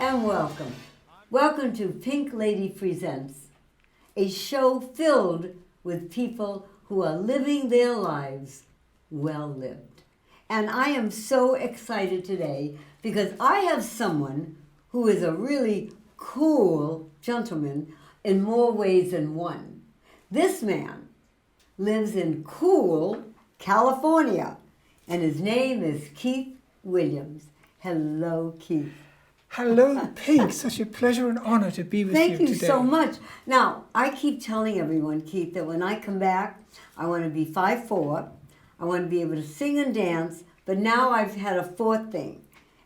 and welcome. Welcome to Pink Lady Presents, a show filled with people who are living their lives well lived. And I am so excited today because I have someone who is a really cool gentleman in more ways than one. This man lives in cool California, and his name is Keith Williams. Hello, Keith. Hello, Pink. Such a pleasure and honor to be with you today. Thank you so much. Now, I keep telling everyone, Keith, that when I come back, I want to be 5'4". I want to be able to sing and dance, but now I've had a fourth thing,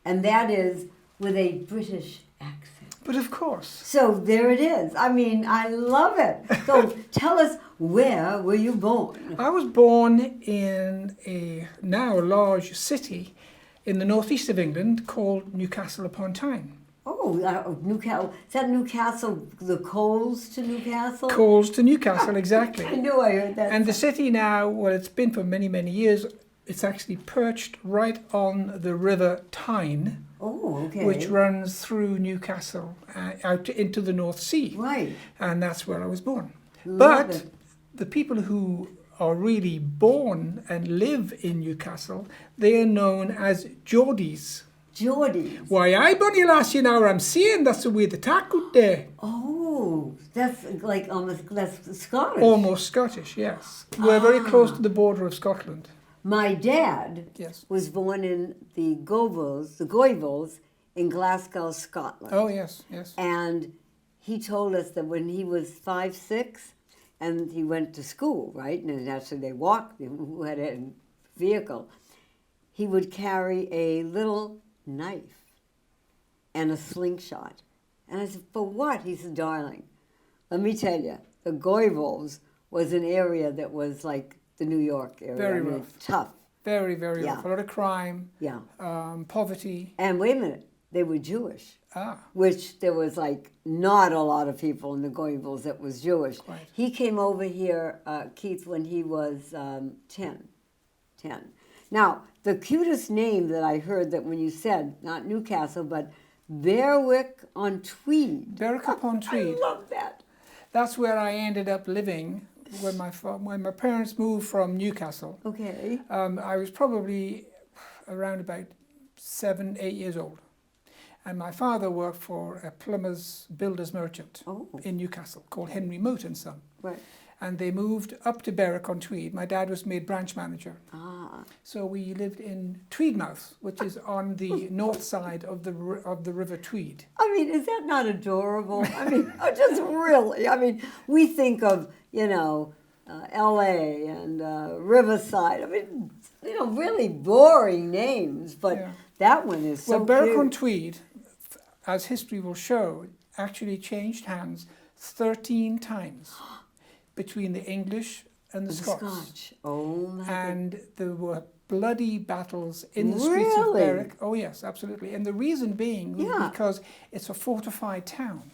and that is with a British accent. But of course. So there it is. I mean, I love it. So tell us, where were you born? I was born in a now large city in the northeast of England called Newcastle upon Tyne. Oh, Newcastle. Is that Newcastle, the coals to Newcastle? Coals to Newcastle, exactly. I knew I heard that. And the city now, well, it's been for many, many years, it's actually perched right on the River Tyne. Oh, okay. Which runs through Newcastle out into the North Sea. Right. And that's where I was born. Love it. The people who are really born and live in Newcastle, they are known as Geordies. Geordies. Why, I bonny lassie now I'm seeing that's the way they talk out there. Oh, that's like almost that's Scottish. Almost Scottish, yes. We're very close to the border of Scotland. My dad Yes. was born in the Goivals in Glasgow, Scotland. Oh, yes, yes. And he told us that when he was 5, 6, and he went to school, right? And actually they walked, who had a vehicle, he would carry a little knife and a slingshot. And I said, for what? He said, darling, let me tell you, the Goivals was an area that was like the New York area. Very I mean, rough. Tough. Very, very Yeah. rough. A lot of crime, Yeah. poverty. And wait a minute, they were Jewish. Ah, Which there was like not a lot of people in the Goivals that was Jewish. Right. He came over here, Keith, when he was 10. Now, the cutest name that I heard that when you said, not Newcastle, but Berwick-on-Tweed. Berwick-upon-Tweed. I love that. That's where I ended up living when my parents moved from Newcastle. Okay. I was probably around about 7, 8 years old. And my father worked for a plumber's builder's merchant in Newcastle called Henry Moat and Son. Right. And they moved up to Berwick-on-Tweed. My dad was made branch manager. Ah. So we lived in Tweedmouth, which is on the north side of the River Tweed. I mean, is that not adorable? I mean, just really. I mean, we think of, L.A. and Riverside. I mean, really boring names, but Yeah. that one is so Well, cute. Berwick-on-Tweed, as history will show, actually changed hands 13 times between the English and the Scots. Scotch. Oh, my goodness. And there were bloody battles in the streets of Really? Berwick. Oh, yes, absolutely. And the reason being was Yeah. because it's a fortified town.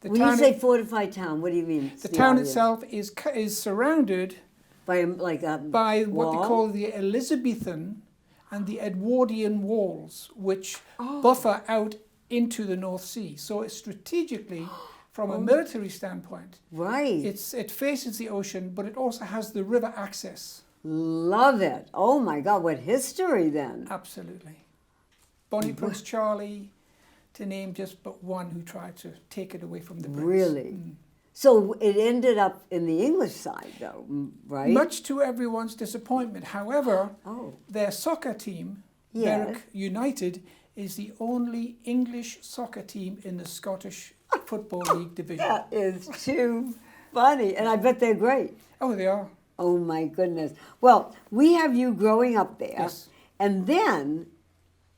The When town, you say fortified town, what do you mean? the town itself is surrounded By like a by what they wall? call the Elizabethan and the Edwardian walls, which Oh. buffer out into the North Sea. So it's strategically, from a military standpoint, Right. it faces the ocean, but it also has the river access. Love it. Oh, my God. What history then? Absolutely. Bonnie Prince Charlie, to name just but one who tried to take it away from the Brits. Really? So it ended up in the English side, though, right? Much to everyone's disappointment. However, Oh. their soccer team, Yes. Berwick United, is the only English soccer team in the Scottish Football League division. That is too funny. And I bet they're great. Oh, they are. Oh, my goodness. Well, we have you growing up there. Yes. And then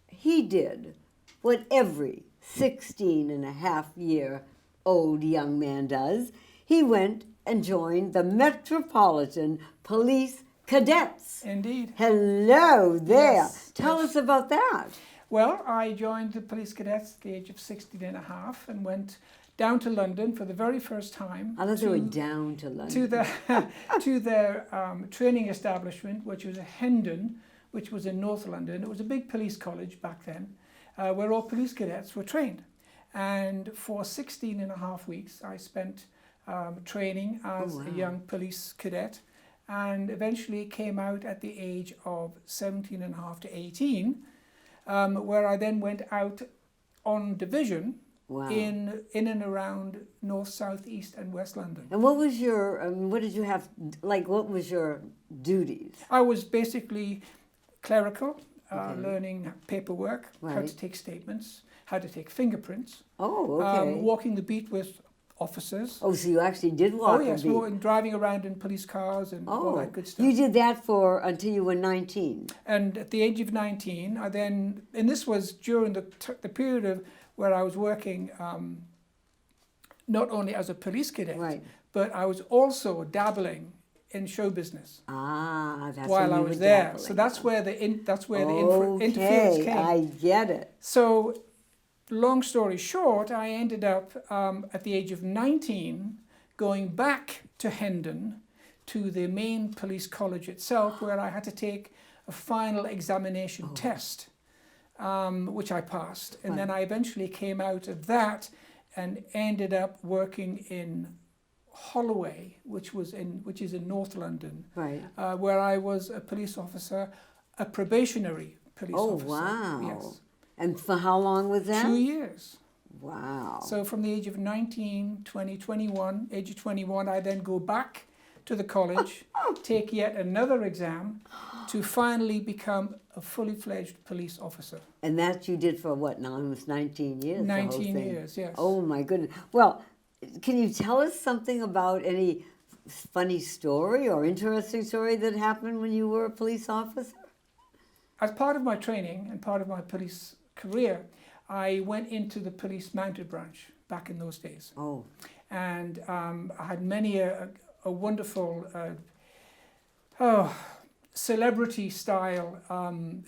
he did what every 16-and-a-half-year-old young man does. He went and joined the Metropolitan Police Cadets. Indeed. Hello there. Yes, Tell yes. us about that. Well, I joined the police cadets at the age of 16 and a half and went down to London for the very first time. I thought they were down to London. To their training establishment, which was a Hendon, which was in North London. It was a big police college back then. where all police cadets were trained. And for 16 and a half weeks, I spent training as a young police cadet, and eventually came out at the age of 17 and a half to 18, where I then went out on division in and around North, South, East and West London. And what was your, what did you have, like what was your duties? I was basically clerical, learning paperwork, how to take statements, how to take fingerprints. Oh, okay. Walking the beat with officers. Oh, so you actually did walk the beat? and driving around in police cars and all that good stuff. You did that until you were 19? And at the age of 19, I then, and this was during the period of where I was working not only as a police cadet, but I was also dabbling in show business. That's while I was there. So that's where the interference came. I get it. So, long story short, I ended up at the age of 19 going back to Hendon to the main police college itself, where I had to take a final examination test, which I passed. And then I eventually came out of that and ended up working in Holloway, which is in North London, where I was a police officer, a probationary police officer. Oh, wow. Yes. And for how long was that? 2 years. Wow. So from the age of 19, 20, 21, age of 21, I then go back to the college, take yet another exam to finally become a fully fledged police officer. And that you did for what now? It was 19 years? 19 years, yes. Oh my goodness. Well, can you tell us something about any funny story or interesting story that happened when you were a police officer? As part of my training and part of my police career, I went into the police mounted branch back in those days. Oh. And I had many a wonderful celebrity style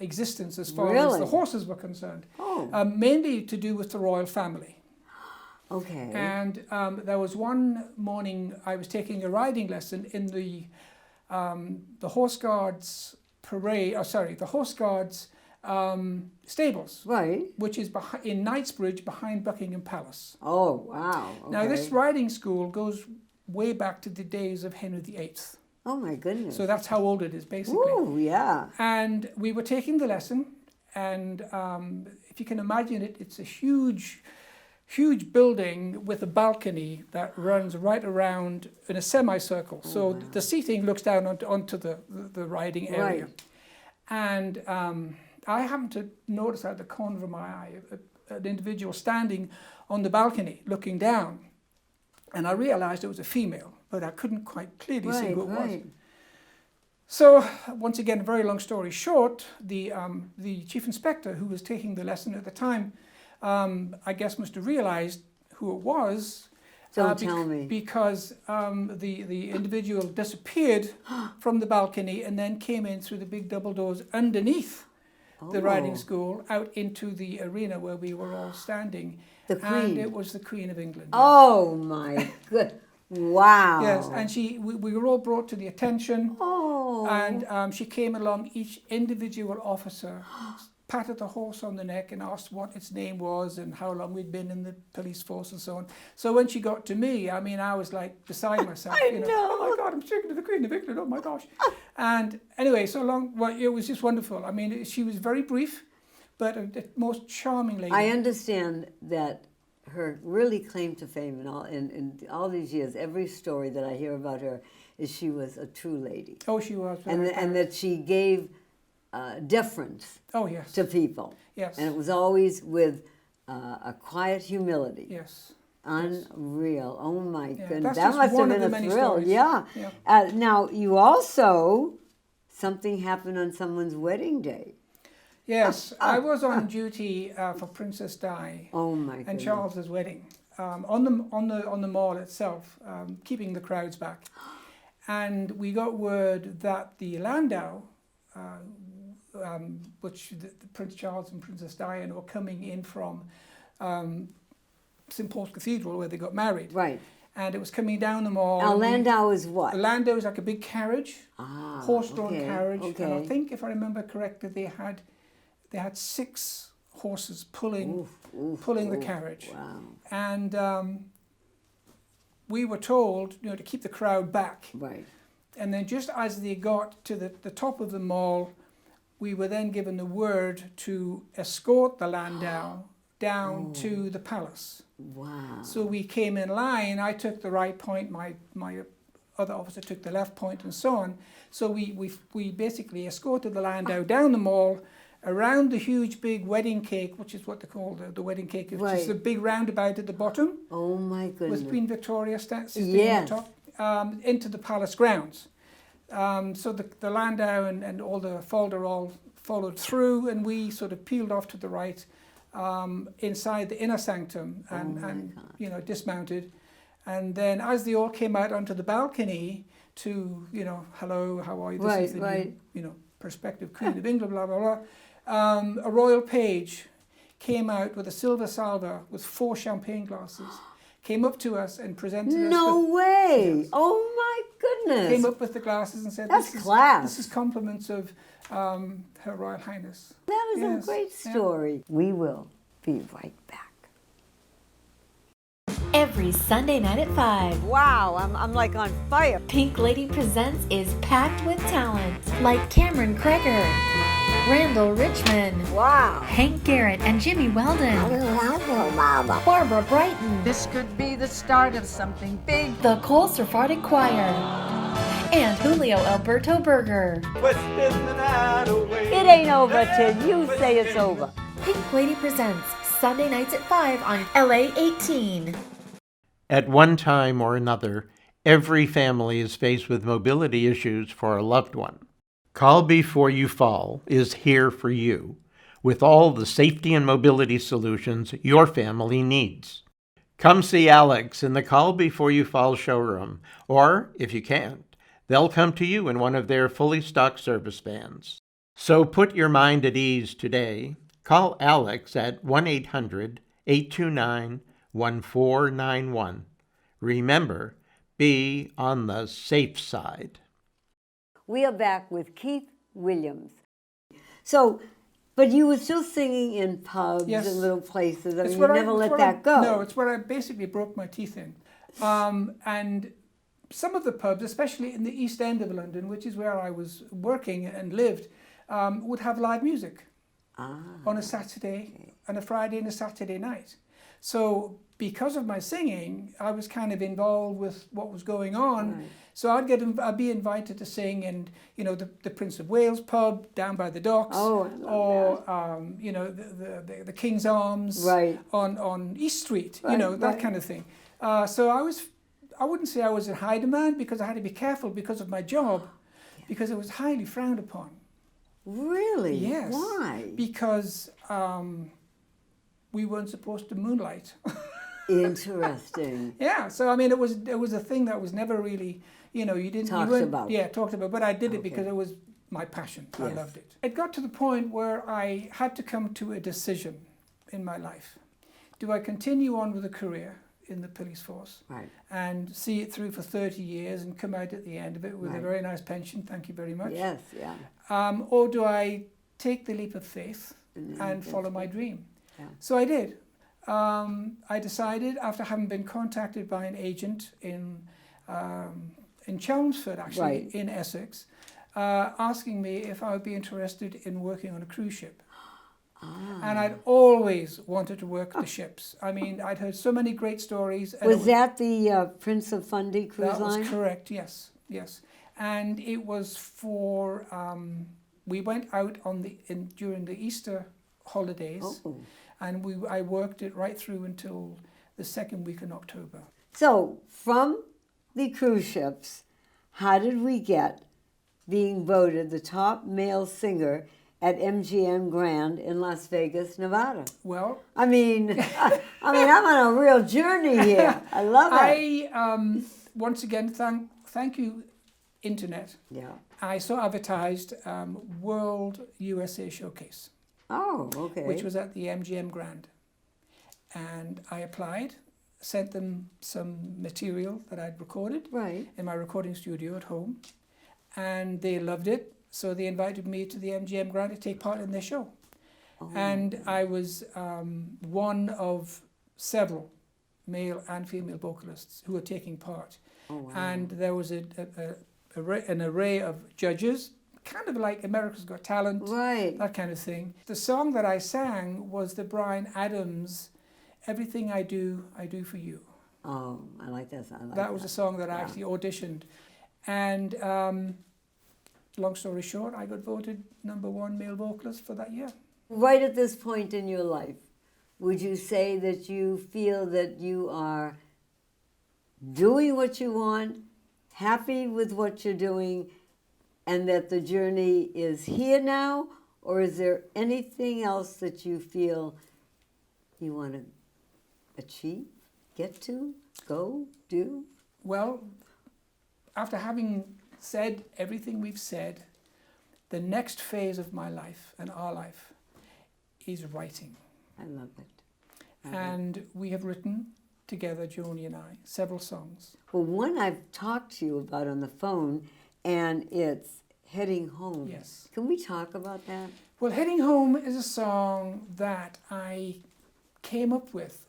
existence as far as the horses were concerned. Oh. Mainly to do with the royal family. Okay. And there was one morning I was taking a riding lesson in the Horse Guards parade. The Horse Guards stables. Right. Which is in Knightsbridge behind Buckingham Palace. Oh wow. Okay. Now this riding school goes way back to the days of Henry VIII. Oh my goodness. So that's how old it is basically. Oh yeah. And we were taking the lesson, and if you can imagine it, it's a huge building with a balcony that runs right around in a semicircle. Oh, so the seating looks down onto the riding area. Right. And I happened to notice out the corner of my eye an individual standing on the balcony looking down. And I realized it was a female, but I couldn't quite clearly see who it was. So once again, very long story short, the chief inspector who was taking the lesson at the time, I guess must have realized who it was. Don't tell me. Because the individual disappeared from the balcony and then came in through the big double doors underneath the riding school out into the arena where we were all standing. The Queen. And it was the Queen of England. Yes. Oh my good. Wow. Yes, and we were all brought to the attention. Oh. And she came along, each individual officer patted the horse on the neck and asked what its name was and how long we'd been in the police force and so on. So when she got to me, I mean, I was like beside myself. I know. Oh my God, I'm speaking to the Queen of England, oh my gosh. And anyway, it was just wonderful. I mean, she was very brief, but a most charming lady. I understand that her really claim to fame in all these years, every story that I hear about her is she was a true lady. Oh, she was. And that she gave deference to people. Yes. And it was always with a quiet humility. Yes. Unreal. Oh my goodness. That must have been a thrill. Stories. Yeah. Now, you also, something happened on someone's wedding day. Yes, I was on duty for Princess Di and Charles's wedding on the mall itself, keeping the crowds back. And we got word that the landau, which Prince Charles and Princess Diana were coming in from St. Paul's Cathedral, where they got married. Right. And it was coming down the mall. A landau is what? A landau is like a big carriage, horse-drawn carriage. Okay. And I think, if I remember correctly, they had 6 horses pulling the carriage. Wow. And we were told, to keep the crowd back. Right. And then just as they got to the top of the mall, we were then given the word to escort the landau down to the palace. Wow. So we came in line. I took the right point. My other officer took the left point, and so on. So we basically escorted the landau down the mall, around the huge big wedding cake, which is what they call the wedding cake, which is the big roundabout at the bottom. Oh my goodness. With Queen Victoria sitting on the top, into the palace grounds. So the landau and all the folderol followed through, and we sort of peeled off to the right inside the inner sanctum and dismounted. And then as they all came out onto the balcony to, hello, how are you? This is the new, prospective Queen of England, blah, blah, blah. A royal page came out with a silver salver with 4 champagne glasses, came up to us and presented us. No way! Yes. Oh my goodness! Came up with the glasses and said, That's class. This is compliments of Her Royal Highness. That was a great story. Yeah. We will be right back. Every Sunday night at 5. Wow, I'm like on fire. Pink Lady Presents is packed with talent like Cameron Kreger, Randall Richmond, wow, Hank Garrett and Jimmy Weldon, Barbara Brighton. This could be the start of something big. The Cole Sephardic Choir, and Julio Alberto Berger. It ain't over till you say it's over. Pink Lady Presents, Sunday nights at 5 on LA 18. At one time or another, every family is faced with mobility issues for a loved one. Call Before You Fall is here for you with all the safety and mobility solutions your family needs. Come see Alex in the Call Before You Fall showroom, or if you can't, they'll come to you in one of their fully stocked service vans. So put your mind at ease today. Call Alex at 1-800-829-1491. Remember, be on the safe side. We are back with Keith Williams. So, but you were still singing in pubs and little places. I mean, you never let that go. No, it's where I basically broke my teeth in. And some of the pubs, especially in the East End of London, which is where I was working and lived, would have live music on a Saturday and a Friday and a Saturday night. So because of my singing, I was kind of involved with what was going on. Right. So I'd be invited to sing in, the Prince of Wales pub down by the docks, the King's Arms on East Street, that kind of thing. So I wouldn't say I was in high demand because I had to be careful because of my job, because it was highly frowned upon. Really? Yes. Why? Because we weren't supposed to moonlight. Interesting. Yeah. So I mean, it was a thing that was never really, talked about. Yeah, talked about. But I did it because it was my passion. Yes. I loved it. It got to the point where I had to come to a decision in my life. Do I continue on with a career in the police force and see it through for 30 years and come out at the end of it with a very nice pension? Thank you very much. Yes. Yeah. Or do I take the leap of faith and follow my dream? Yeah. So I did. I decided, after having been contacted by an agent in Chelmsford, actually, in Essex, asking me if I would be interested in working on a cruise ship. And I'd always wanted to work the ships. I mean, I'd heard so many great stories. Was that the Prince of Fundy cruise line? That was correct, yes. And it was for, we went out during the Easter holidays. And I worked it right through until the second week in October. So, from the cruise ships, how did we get being voted the top male singer at MGM Grand in Las Vegas, Nevada? Well, I mean, I'm on a real journey here. I love it. Once again, thank you, Internet. Yeah. I saw advertised World USA Showcase. Oh, okay. Which was at the MGM Grand. And I applied, sent them some material that I'd recorded in my recording studio at home. And they loved it, so they invited me to the MGM Grand to take part in their show. And I was one of several male and female vocalists who were taking part. And there was an array of judges, kind of like America's Got Talent, Right. that kind of thing. The song that I sang was the Bryan Adams, Everything I Do for You. Oh, I like that song. That was a song that I actually auditioned. And long story short, I got voted #1 male vocalist for that year. Right at this point in your life, would you say that you feel that you are doing what you want, happy with what you're doing, and that the journey is here now? Or is there anything else that you feel you want to achieve, get to, go, do? Well, after having said everything we've said, the next phase of my life and our life is writing. I love it. And we have written together, Joni and I, several songs. Well, one I've talked to you about on the phone, and it's Heading Home. Yes. Can we talk about that? Well, Heading Home is a song that I came up with.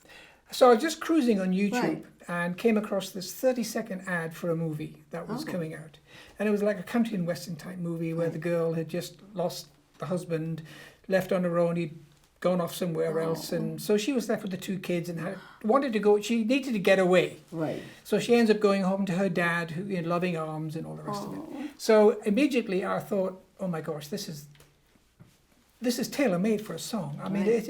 So I was just cruising on YouTube Right. and came across this 30-second ad for a movie that was coming out. And it was like a country and western type movie where the girl had just lost the husband, left on her own, he'd gone off somewhere else. And so she was left with the 2 kids and wanted to go, she needed to get away. Right. So she ends up going home to her dad, who in loving arms and all the rest of it. So immediately I thought, oh my gosh, this is tailor-made for a song. I mean, Right.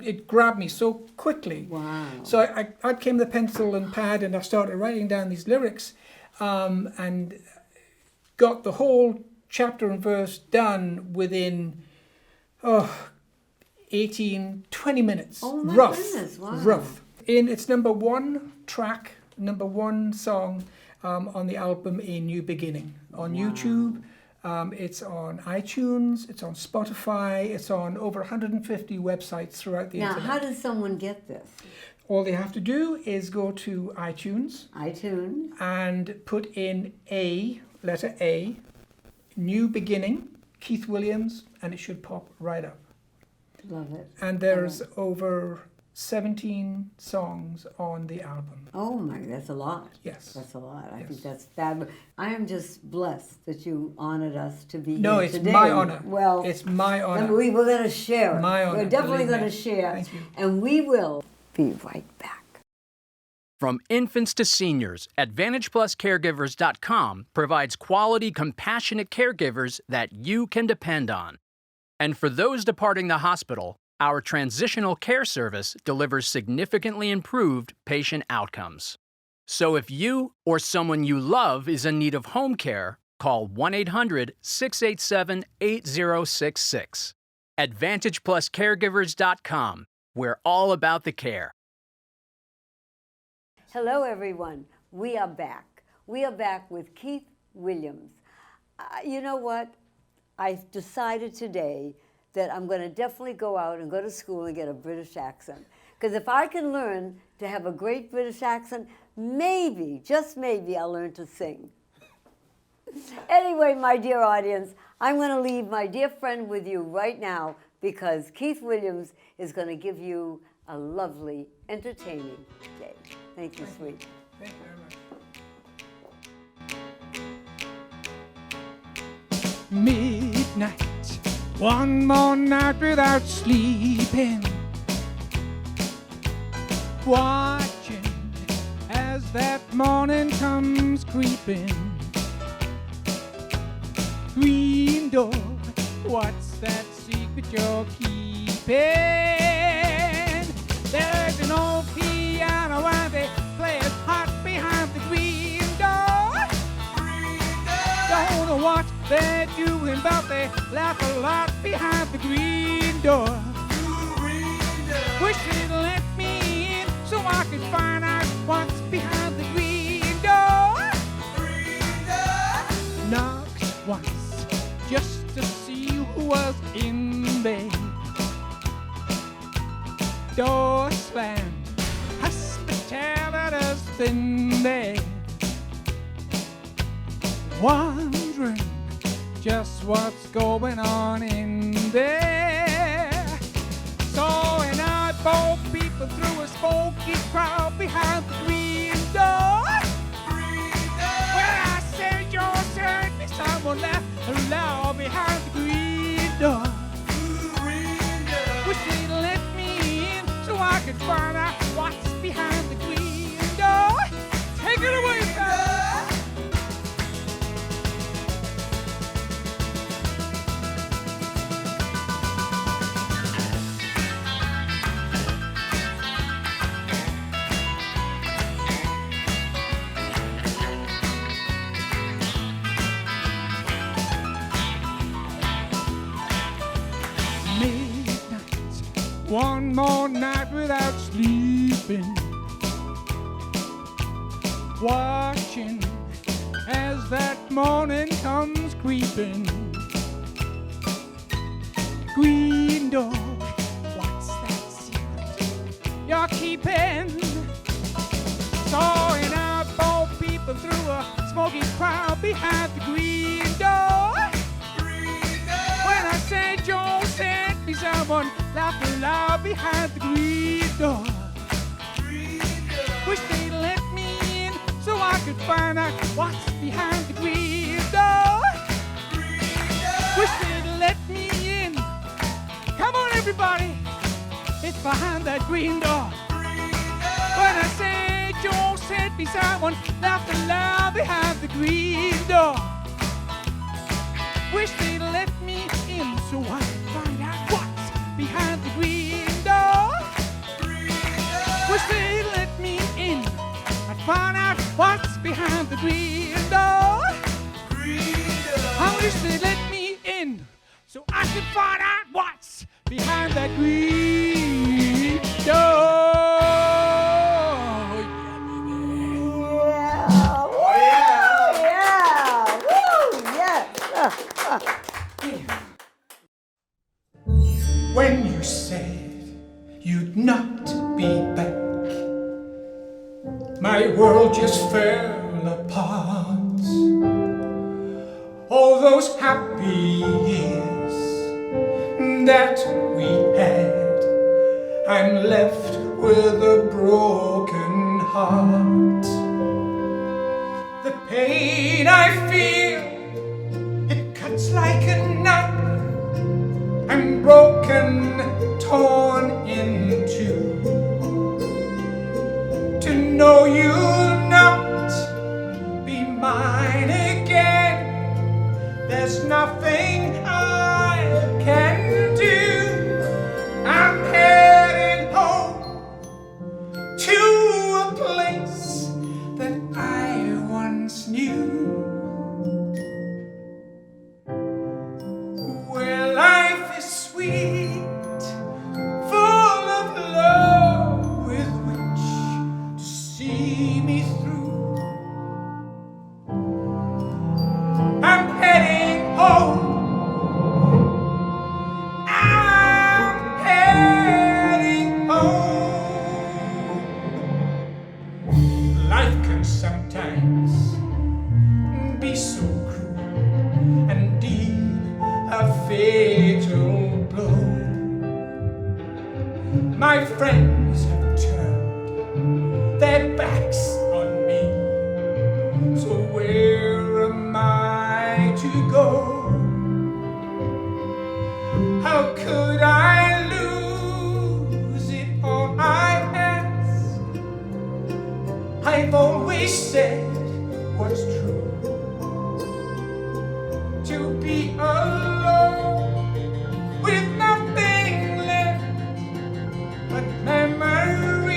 it grabbed me so quickly. Wow. So I came the pencil and pad and I started writing down these lyrics and got the whole chapter and verse done within 20 minutes. Oh my rough, goodness, wow. rough. It's #1 track, #1 song on the album A New Beginning. On YouTube, it's on iTunes, it's on Spotify, it's on over 150 websites throughout the Now, internet. how does someone get this? All they have to do is go to iTunes iTunes. and put in letter A, New Beginning, Keith Williams, and it should pop right up. Love it. And there's over 17 songs on the album. Oh my, that's a lot. Yes. That's a lot. I Yes. think that's fabulous. I am just blessed that you honored us to be No, here it's today. my honor. Well, It's my honor. then we're going to share it. My honor, We're definitely believe going to me. share. Thank you. And we will be right back. From infants to seniors, AdvantagePlusCaregivers.com provides quality, compassionate caregivers that you can depend on. And for those departing the hospital, our transitional care service delivers significantly improved patient outcomes. So if you or someone you love is in need of home care, call 1-800-687-8066. AdvantagePlusCaregivers.com. We're all about the care. Hello, everyone. We are back. We are back with Keith Williams. You know what? I've decided today that I'm going to definitely go out and go to school and get a British accent. Because if I can learn to have a great British accent, maybe, just maybe, I'll learn to sing. Anyway, my dear audience, I'm going to leave my dear friend with you right now because Keith Williams is going to give you a lovely, entertaining day. Thank you, sweet. Thank you very much. Midnight, one more night without sleeping, watching as that morning comes creeping. Green door, what's that secret you're keeping? There's an old piano and they play it hot behind the green door. Don't know what they're doing, but they laugh a lot behind the green door. Wish they'd let me in so I could find out what's behind the green door. Knocks once just to see who was in bed. Door slammed, hospitality's been there. Wondering just what's going on in there. Saw an eyeball peeping through a smoky crowd behind the green door. Well, I said, you're certainly someone left alone behind the green door. Wish they'd let me in so I could find out what's behind the green door. Take it away, fella. One more night without sleeping, watching as that morning comes creeping. Green door, what's that secret you're keeping? Saw an eyeball peeping through a smoky crowd behind the green door. When I said Joe sent me someone laughed aloud behind the green door. Wish they'd let me in so I could find out what's behind the green door. Wish they'd let me in. Come on, everybody, it's behind that green door. When I said Joe sent me someone laughed aloud behind the green door. Wish they'd let me in so I could find out what's behind the green door. Wish they'd let me in. I'd find out what's behind the green door. I wish they'd let me in so I could find out what's behind that green door. When you said you'd not be back, my world just fell apart. All those happy years that we had, I'm left with a broken heart. The pain I feel, it cuts like a knife. I'm broken, torn in two. To know you'll not be mine again, there's nothing I can do. I'm heading home to a place that I once knew. Sweet, full of love with which to see me through. I'm heading home. I'm heading home. Life can sometimes be so cruel and deal a fatal blow. My friends have turned their backs on me, so where am I to go? How could I lose it all I ask? I've always said what's true. To be alone with nothing left but memories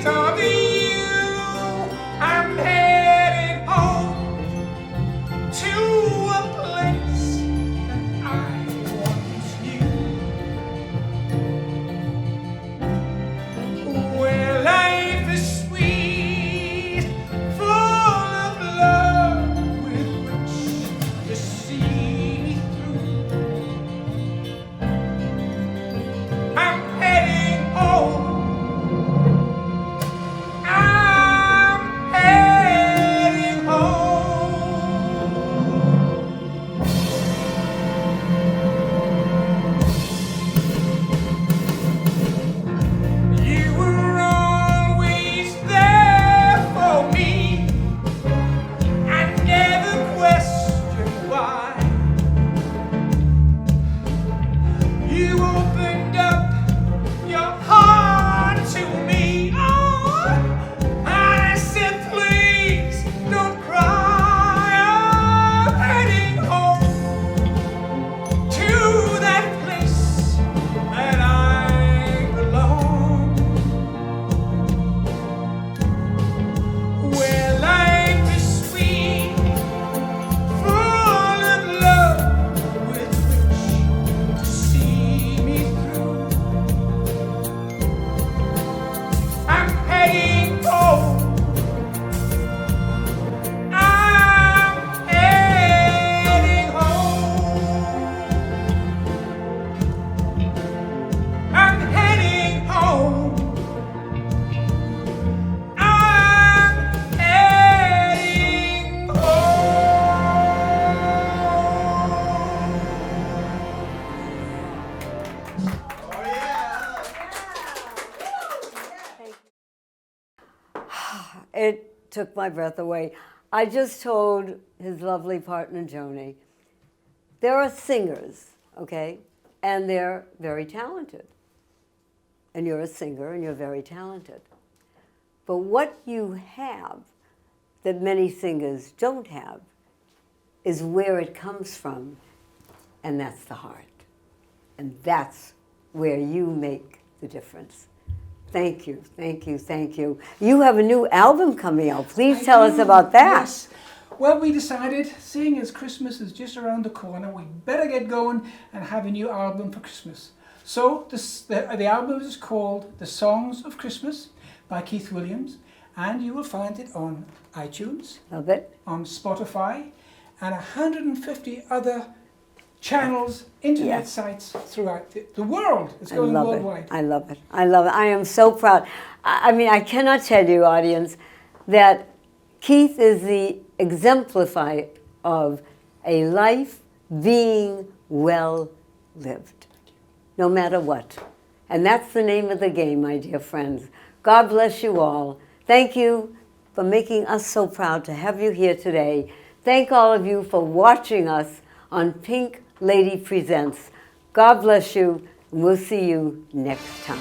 of you. I'm headed home to a place that I once knew, where life is sweet, full of love with which to see took my breath away. I just told his lovely partner, Joni, there are singers, okay? And they're very talented. And you're a singer and you're very talented. But what you have that many singers don't have is where it comes from, and that's the heart. And that's where you make the difference. Thank you, thank you, thank you. You have a new album coming out. Please tell us about that. Yes. Well, we decided, seeing as Christmas is just around the corner, we better get going and have a new album for Christmas. So the album is called The Songs of Christmas by Keith Williams, and you will find it on iTunes, Love it. on Spotify, and 150 other channels, internet Yes. sites throughout the world. It's going I love worldwide. it. I love it. I love it. I am so proud. I mean, I cannot tell you, audience, that Keith is the exemplify of a life being well lived, no matter what. And that's the name of the game, my dear friends. God bless you all. Thank you for making us so proud to have you here today. Thank all of you for watching us on Pink Lady Presents. God bless you, and we'll see you next time.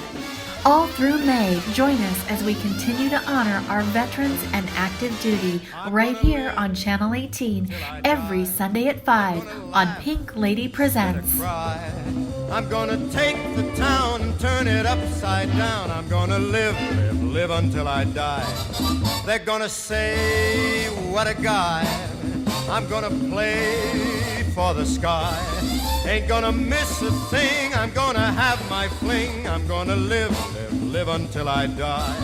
All through May, join us as we continue to honor our veterans and active duty right here on Channel 18 every Sunday at 5 on Pink Lady Presents. I'm gonna take the town and turn it upside down. I'm gonna live until I die. They're gonna say, what a guy. I'm gonna play for the sky. Ain't gonna miss a thing. I'm gonna have my fling. I'm gonna live until I die.